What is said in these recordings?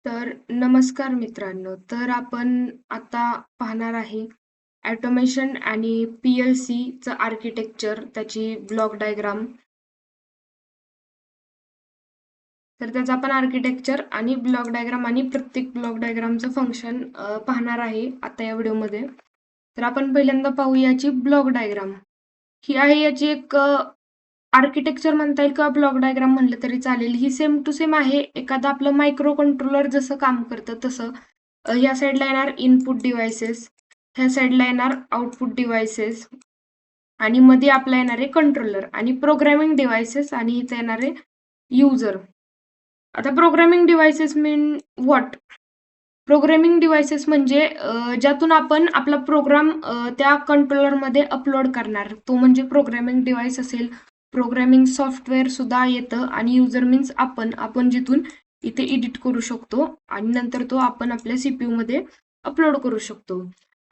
तर नमस्कार मित्रांनो. तर आपण आता पाहणार आहे ऑटोमेशन आणि PLC चं आर्किटेक्चर, त्याची ब्लॉक डायग्राम. तर त्याचं आपण आर्किटेक्चर आणि ब्लॉक डायग्राम आणि प्रत्येक ब्लॉक डायग्रामचं फंक्शन पाहणार आहे आता या व्हिडिओमध्ये. तर आपण पहिल्यांदा पाहू याची ब्लॉक डायग्राम. ही आहे याची एक आर्किटेक्चर म्हणता येईल किंवा ब्लॉक डायग्राम म्हणलं तरी चालेल. ही सेम टू सेम आहे. एखादं आपलं मायक्रो कंट्रोलर जसं काम करतं तसं. ह्या साईडला येणार इनपुट डिव्हाइसेस, ह्या साईडला येणार आउटपुट डिव्हाइसेस आणि मध्ये आपला येणार आहे कंट्रोलर आणि प्रोग्रामिंग डिव्हाइसेस आणि इथे येणार आहे युजर. आता programming devices mean what? Programming devices म्हणजे ज्यातून आपण आपला प्रोग्राम त्या कंट्रोलरमध्ये अपलोड करणार, तो म्हणजे प्रोग्रामिंग डिव्हाइस असेल. प्रोग्रामिंग सॉफ्टवेअर सुद्धा येतं आणि युजर मीन्स आपण जिथून इथे एडिट करू शकतो आणि नंतर तो आपण आपल्या CPU मध्ये अपलोड करू शकतो.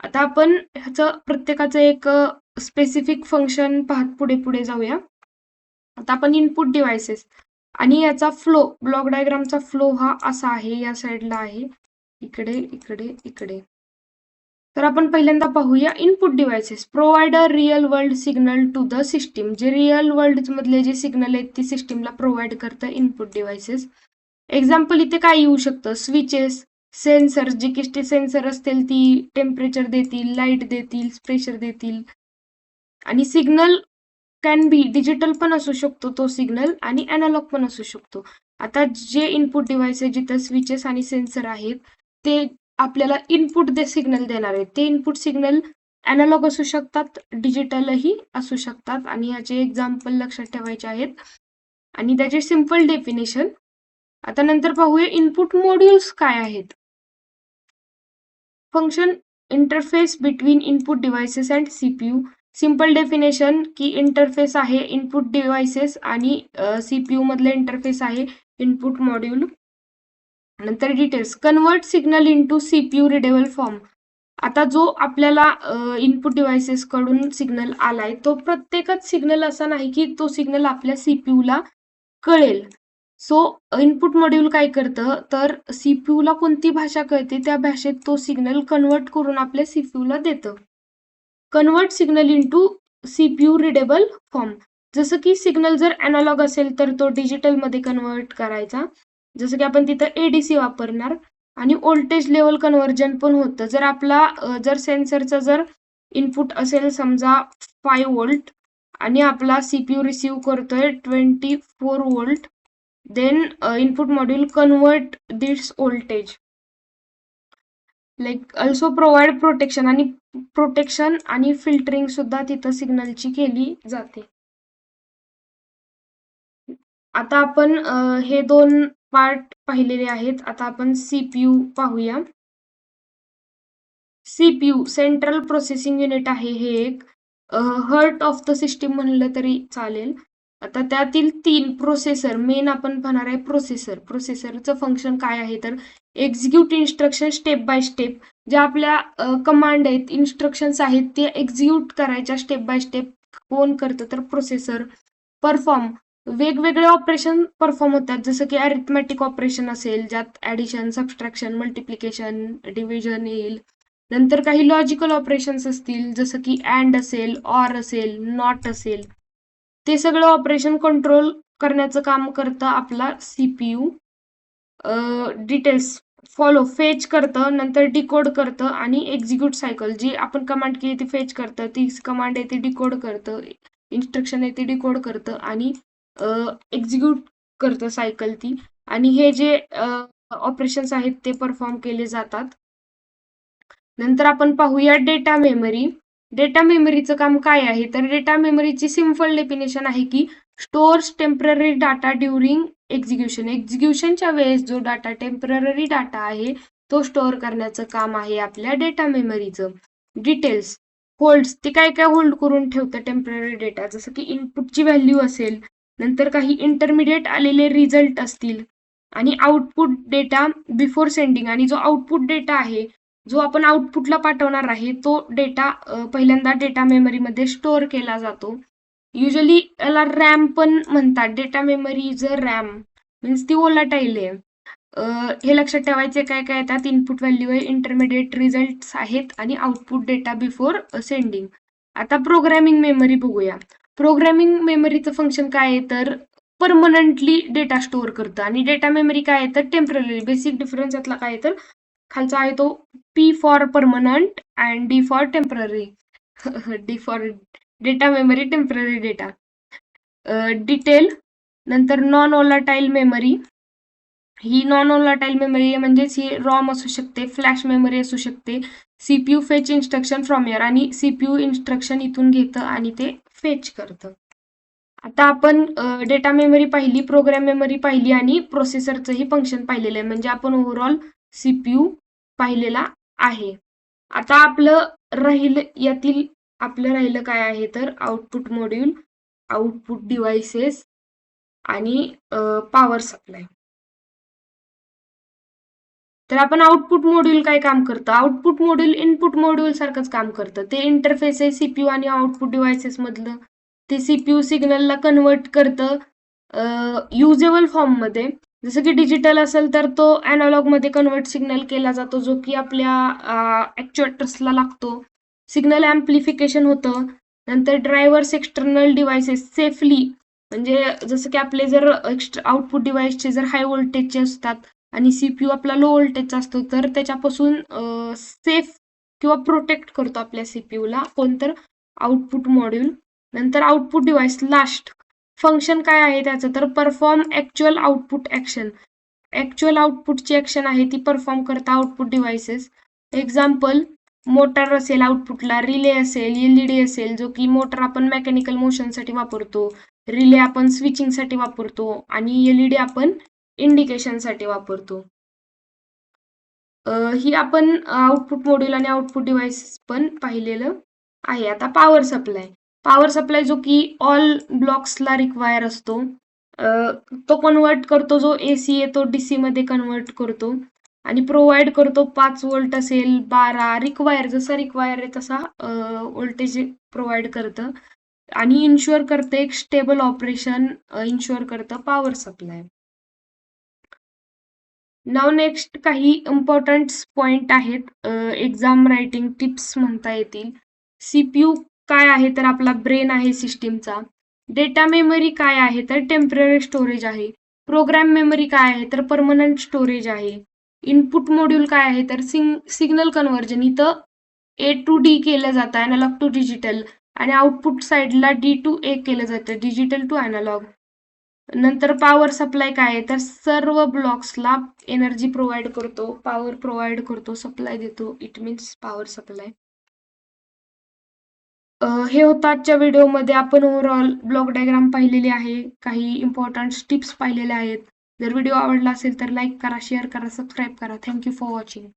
आता आपण ह्याचं प्रत्येकाचं एक स्पेसिफिक फंक्शन पाहत पुढे पुढे जाऊया. आता आपण इनपुट डिव्हाइसेस आणि याचा फ्लो, ब्लॉक डायग्रामचा फ्लो हा असा आहे, या साईडला आहे, इकडे इकडे इकडे. तर आपण पहिल्यांदा पाहूया input devices provide a real world signal to the system. जे रिअल वर्ल्ड मधले जे सिग्नल आहेत ती सिस्टीमला प्रोव्हाइड करतं इनपुट डिव्हाइसेस. एक्झाम्पल इथे काय येऊ शकतं? स्विचेस, सेन्सर, जे की सेन्सर असतील ती टेम्परेचर देतील, लाईट देतील, प्रेशर देतील. आणि सिग्नल कॅन बी डिजिटल पण असू शकतो तो सिग्नल आणि अॅनालॉग पण असू शकतो. आता जे इनपुट डिव्हाइस आहे, जिथं स्विचेस आणि सेन्सर आहेत, ते आपल्याला इनपुट सिग्नल देणार आहेत. ते इनपुट सिग्नल अॅनालॉग असू शकतात, डिजिटलही असू शकतात आणि याचे एक्झाम्पल लक्षात ठेवायचे आहेत आणि त्याचे सिंपल डेफिनेशन. आता नंतर पाहूया इनपुट मॉड्यूल्स काय आहेत. Function interface between input devices and CPU. Simple definition की इंटरफेस आहे इनपुट डिव्हाइसेस आणि CPU मधले इंटरफेस आहे इनपुट मॉड्यूल. नंतर details, convert signal into CPU readable form. आता जो आपल्याला इनपुट डिव्हाइसेस कडून सिग्नल आलाय, तो प्रत्येकच सिग्नल असा नाही की तो सिग्नल आपल्या CPU ला कळेल. सो इनपुट मॉड्यूल काय करतं, तर CPU ला कोणती भाषा कळते त्या भाषेत तो सिग्नल कन्वर्ट करून आपल्या CPU ला देतं. Convert signal into CPU readable form. जसं की सिग्नल जर अॅनालॉग असेल तर तो डिजिटल मध्ये कन्वर्ट करायचा. जसं की आपण तिथं ADC वापरणार आणि व्होल्टेज लेवल कन्व्हर्जन पण होतं. जर आपला जर सेन्सरचा जर इनपुट असेल समजा 5 व्होल्ट आणि आपला CPU रिसीव्ह करतोय 24 volt, then input module convert this voltage like also provide protection आणि प्रोटेक्शन आणि फिल्टरिंग सुद्धा तिथं सिग्नलची केली जाते. आता आपण हे दोन पार्ट पाहिलेले आहेत. आता आपण CPU पाहूया. CPU सेंट्रल प्रोसेसिंग युनिट आहे, हे एक हार्ट ऑफ द सिस्टीम म्हणलं तरी चालेल. आता त्यातील 3 प्रोसेसर, मेन आपण पाहणार आहे प्रोसेसर. प्रोसेसरचं फंक्शन काय आहे, तर execute instruction step by step. ज्या आपल्या कमांड आहेत, इन्स्ट्रक्शन्स आहेत, ते एक्झिक्यूट करायच्या स्टेप बाय स्टेप. कोण करतं, तर प्रोसेसर. परफॉर्म, वेगवेगळे ऑपरेशन परफॉर्म होतात, जसं की अरिथमॅटिक ऑपरेशन असेल, ज्यात ॲडिशन, सबट्रॅक्शन, मल्टिप्लिकेशन, डिव्हिजन येईल. नंतर काही लॉजिकल ऑपरेशन्स असतील, जसं की अँड असेल, ऑर असेल, नॉट असेल. ते सगळं ऑपरेशन कंट्रोल करण्याचं काम करतं आपला CPU. डिटेल्स, फॉलो, फेच करतं, नंतर डिकोड करतं आणि एक्झिक्यूट सायकल. जी आपण कमांड केली ती फेच करतं, ती कमांड आहे ती डिकोड करतं, इन्स्ट्रक्शन आहे ती डिकोड करतं आणि एक्झिक्यूट करतं सायकल ती. आणि हे जे ऑपरेशन्स आहेत ते परफॉर्म केले जातात. नंतर आपण पाहूया डेटा मेमरी. डेटा मेमरीचं काम काय आहे, तर डेटा मेमरीची सिंपल डेफिनेशन आहे की stores temporary data during execution. एक्झिक्युशनच्या वेळेस जो डाटा, टेम्पररी डाटा आहे, तो स्टोअर करण्याचं काम आहे आपल्या डेटा मेमरीचं. डिटेल्स, होल्ड्स, ते काय काय होल्ड करून ठेवतं टेम्पररी डेटा, जसं की इनपुटची व्हॅल्यू असेल, नंतर काही इंटरमिडिएट आलेले रिझल्ट असतील आणि आउटपुट डेटा बिफोर सेंडिंग. आणि जो आउटपुट डेटा आहे, जो आपण आउटपुटला पाठवणार आहे, तो डेटा पहिल्यांदा डेटा मेमरीमध्ये स्टोअर केला जातो. युजली याला रॅम पण म्हणतात. Data memory is a RAM, means ती व्होलाटाईल आहे. हे लक्षात ठेवायचे काय काय त्यात इनपुट व्हॅल्यू आहे, इंटरमिडिएट रिझल्ट आहेत आणि आउटपुट डेटा बिफोर सेंडिंग. आता प्रोग्रामिंग मेमरी बघूया. प्रोग्रामिंग मेमरीचं फंक्शन काय आहे तर परमनंटली डेटा स्टोअर करतं आणि डेटा मेमरी काय आहे तर टेम्पररी. बेसिक डिफरन्स यातला काय आहे तर खालचा आहे तो P for permanent and D for temporary. D for data memory, temporary data. Detail, नंतर नॉन ओलाटाईल मेमरी. ही नॉन ओलाटाईल मेमरी म्हणजेच ही रॉम असू शकते, फ्लॅश मेमरी असू शकते. CPU fetch instruction from here आणि CPU इन्स्ट्रक्शन इथून घेतं आणि ते फेच करतं. आता आपण डेटा मेमरी पाहिली, प्रोग्राम मेमरी पाहिली आणि प्रोसेसरचंही फंक्शन पाहिलेलं आहे. म्हणजे आपण ओव्हरऑल CPU पाहिलेला आहे. आता आपलं राहिलं काय आहे तर आउटपुट मॉड्यूल, आउटपुट डिव्हाइसेस आणि पॉवर सप्लाय. तर आपण आउटपुट मॉड्यूल काय काम करतं? आउटपुट मॉड्यूल इनपुट मॉड्यूल सारखंच काम करतं. ते इंटरफेस आहे CPU आणि आउटपुट डिव्हाइसेस मधलं. ते CPU सिग्नलला कन्वर्ट करतं युजेबल फॉर्म मध्ये. जसं की डिजिटल असेल तर तो अॅनालॉग मध्ये कन्वर्ट सिग्नल केला जातो, जो की आपल्या ऍक्च्युएटर्सला लागतो. सिग्नल ऍम्प्लिफिकेशन होतं. नंतर ड्रायव्हर्स एक्सटर्नल डिव्हाइसेस सेफली, म्हणजे जसं की आपले जर आउटपुट डिव्हाइसचे जर हाय व्होल्टेजचे असतात आणि CPU आपला लो व्होल्टेजचा असतो तर त्याच्यापासून सेफ किंवा प्रोटेक्ट करतो आपल्या CPUला कोणतर आउटपुट मॉड्यूल. नंतर आउटपुट डिव्हाइस लास्ट फंक्शन काय आहे त्याचं तर perform actual output action. Actual आउटपुटची ऍक्शन आहे ती परफॉर्म करता आउटपुट डिव्हाइसेस. एक्झाम्पल, मोटर असेल आउटपुटला, रिले असेल, LED असेल, जो की मोटर आपण मेकॅनिकल मोशनसाठी वापरतो, रिले आपण स्विचिंगसाठी वापरतो आणि LED आपण इंडिकेशनसाठी वापरतो. ही आपण आउटपुट मॉड्यूल आणि आउटपुट डिव्हाइस पण पाहिलेलं आहे. आता पॉवर सप्लाय. पॉवर सप्लाय जो की ऑल ब्लॉक्सला रिक्वायर असतो. तो कन्वर्ट करतो, जो AC आहे तो DC मध्ये कन्वर्ट करतो आणि प्रोव्हाइड करतो 5 व्होल्ट असेल, 12 रिक्वायर, जसा रिक्वायर आहे तसा व्होल्टेज प्रोव्हाइड करतं आणि इन्शुअर करते एक स्टेबल ऑपरेशन, इन्शुअर करतं पॉवर सप्लाय. नाव नेक्स्ट काही इम्पॉर्टंट पॉइंट आहेत, एक्झाम रायटिंग टिप्स म्हणता येतील. CPU काय आहे तर आपला ब्रेन आहे सिस्टीमचा. डेटा मेमरी काय आहे तर टेम्पररी स्टोरेज आहे. प्रोग्राम मेमरी काय आहे तर परमनंट स्टोरेज आहे. इनपुट मॉड्यूल काय आहे तर सिग्नल कन्व्हर्जन, इथं A to D केलं जातं, अॅनालॉग टू डिजिटल, आणि आउटपुट साईडला D to A केलं जातं, डिजिटल टू अॅनालॉग. नंतर पॉवर सप्लाय काय आहे तर सर्व ब्लॉक्सला एनर्जी प्रोव्हाइड करतो, पॉवर प्रोव्हाइड करतो, सप्लाय देतो, इट मीन्स पॉवर सप्लाय. हे होतं आजच्या व्हिडिओमध्ये. आपण ओव्हरऑल ब्लॉक डायग्राम पाहिलेली आहे, काही इम्पॉर्टंट टिप्स पाहिलेल्या आहेत. जर व्हिडिओ आवडला असेल तर लाईक करा, शेअर करा, सबस्क्राईब करा. Thank you for watching.